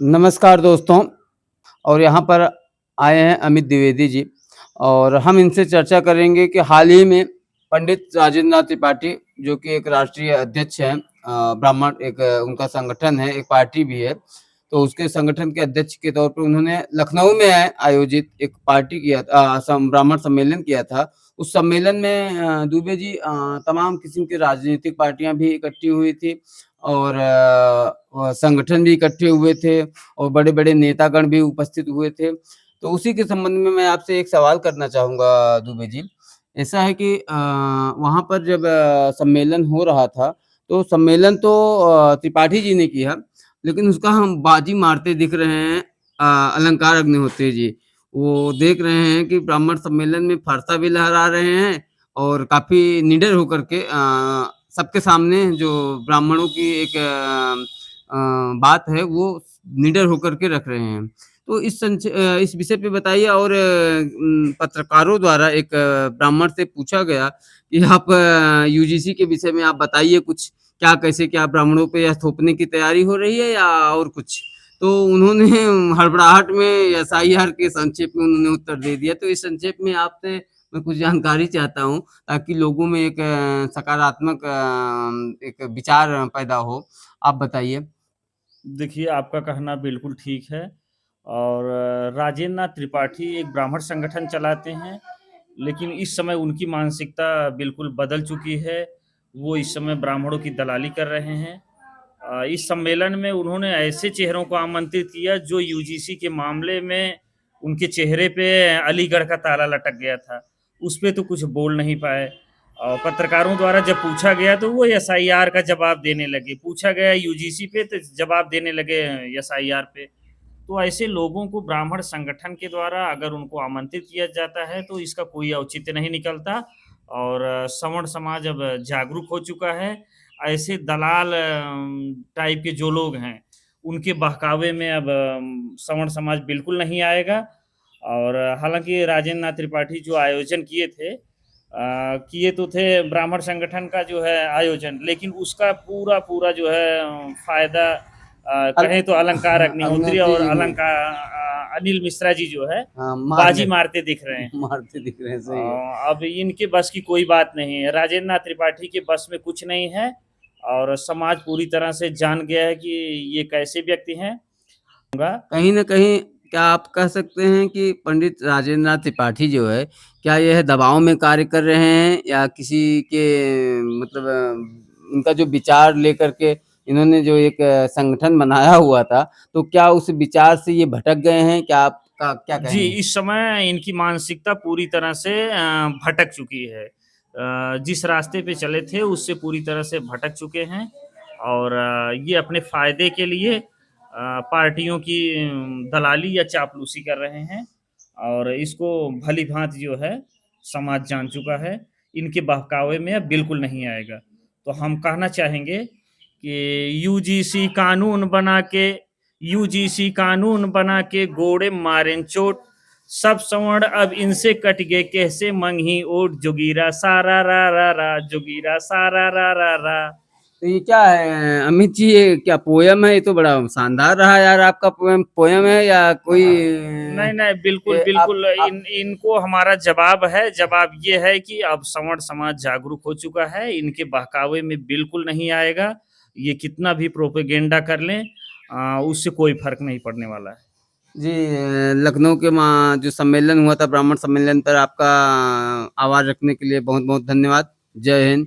नमस्कार दोस्तों। और यहाँ पर आए हैं अमित द्विवेदी जी और हम इनसे चर्चा करेंगे कि हाल ही में पंडित राजेंद्र नाथ त्रिपाठी जो कि एक राष्ट्रीय अध्यक्ष हैं, ब्राह्मण एक उनका संगठन है, एक पार्टी भी है। तो उसके संगठन के अध्यक्ष के तौर पे उन्होंने लखनऊ में आयोजित एक पार्टी किया ब्राह्मण सम्मेलन किया था। उस सम्मेलन में दुबे जी तमाम किस्म की राजनीतिक पार्टियाँ भी इकट्ठी हुई थी और संगठन भी इकट्ठे हुए थे और बड़े-बड़े नेतागण भी उपस्थित हुए थे। तो उसी के संबंध में मैं आपसे एक सवाल करना चाहूँगा दुबे जी। ऐसा है कि वहाँ पर जब सम्मेलन हो रहा था, तो सम्मेलन तो त्रिपाठी जी ने किया, लेकिन उसका हम बाजी मारते दिख रहे हैं अलंकार अग्निहोत्री जी। वो देख रहे हैं कि ब्राह्मण सम्मेलन में फरसा भी लहरा रहे हैं और काफ़ी निडर होकर के सबके सामने जो ब्राह्मणों की एक बात है वो निडर होकर के रख रहे हैं। तो इस विषय पे बताइए और पत्रकारों द्वारा एक ब्राह्मण से पूछा गया कि आप यूजीसी के विषय में आप बताइए कुछ, क्या कैसे क्या ब्राह्मणों पे यह थोपने की तैयारी हो रही है या और कुछ? तो उन्होंने हड़बड़ाहट में एसआईआर के संक्षेप में उन्होंने उत्तर दे दिया। तो इस संक्षेप में आपसे मैं कुछ जानकारी चाहता हूँ ताकि लोगों में एक सकारात्मक एक विचार पैदा हो। आप बताइए? देखिए, आपका कहना बिल्कुल ठीक है और राजेंद्र नाथ त्रिपाठी एक ब्राह्मण संगठन चलाते हैं, लेकिन इस समय उनकी मानसिकता बिल्कुल बदल चुकी है। वो इस समय ब्राह्मणों की दलाली कर रहे हैं। इस सम्मेलन में उन्होंने ऐसे चेहरों को आमंत्रित किया जो यूजीसी के मामले में उनके चेहरे पे अलीगढ़ का ताला लटक गया था। उस पे तो कुछ बोल नहीं पाए। और पत्रकारों द्वारा जब पूछा गया तो वो एसआईआर का जवाब देने लगे। पूछा गया यूजीसी पे तो जवाब देने लगे एसआईआर पे। तो ऐसे लोगों को ब्राह्मण संगठन के द्वारा अगर उनको आमंत्रित किया जाता है तो इसका कोई औचित्य नहीं निकलता और सवर्ण समाज अब जागरूक हो चुका है। ऐसे दलाल टाइप के जो लोग हैं, उनके बहकावे में अब सवर्ण समाज बिल्कुल नहीं आएगा और हालाँकि राजेंद्र नाथ त्रिपाठी जो आयोजन किए तो थे ब्राह्मण संगठन का जो है आयोजन, लेकिन उसका पूरा-पूरा जो है फ़ायदा अल कहें तो अलंकार हाँ, अग्निहोत्री अग्निहोत्री और जी ने अनिल मिश्रा जी जो है, हाँ, मार बाजी गए। मारते दिख रहे हैं। मारते दिख रहे हैं, सही है। अब इनके बस की कोई बात नहीं है। राजेंद्र नाथ त्रिपाठी के बस में कुछ नहीं है और समाज पूरी तरह से जान गया है कि ये कैसे व्यक्ति हैं। होगा कहीं न कहीं क्या आप कह सकते हैं कि पंडित राजेंद्र नाथ त्रिपाठी जो है, क्या यह दबाव में कार्य कर रहे हैं या किसी के मतलब उनका जो विचार लेकर के इन्होंने जो एक संगठन बनाया हुआ था, तो क्या उस विचार से ये भटक गए हैं? क्या आपका क्या जी, कहेंगे? इस समय इनकी मानसिकता पूरी तरह से भटक चुकी है। जिस रास्ते पे चले थे उससे पूरी तरह से भटक चुके हैं और ये अपने फ़ायदे के लिए पार्टियों की दलाली या चापलूसी कर रहे हैं और इसको भली-भाँति जो है समाज जान चुका है। इनके बहकावे में अब बिल्कुल नहीं आएगा। तो हम कहना चाहेंगे कि यूजीसी कानून बना के गोड़े मारें चोट, सब सवर्ण अब इनसे कट गए कैसे मंगही ओट, जोगीरा सारा रा रा रा, जोगीरा सारा रा रा रा। तो ये क्या है अमित जी, ये क्या पोएम है? ये तो बड़ा शानदार रहा यार आपका पोएम पोएम है या कोई नहीं, नहीं, बिल्कुल, ये बिल्कुल आप इनको हमारा जवाब है। जवाब ये है कि अब सवर्ण समाज जागरूक हो चुका है, इनके बहकावे में बिल्कुल नहीं आएगा। ये कितना भी प्रोपेगेंडा कर लें उससे कोई फ़र्क नहीं पड़ने वाला है। जी, लखनऊ के जो सम्मेलन हुआ था ब्राह्मण सम्मेलन पर आपका आवाज़ रखने के लिए बहुत-बहुत धन्यवाद। जय हिंद।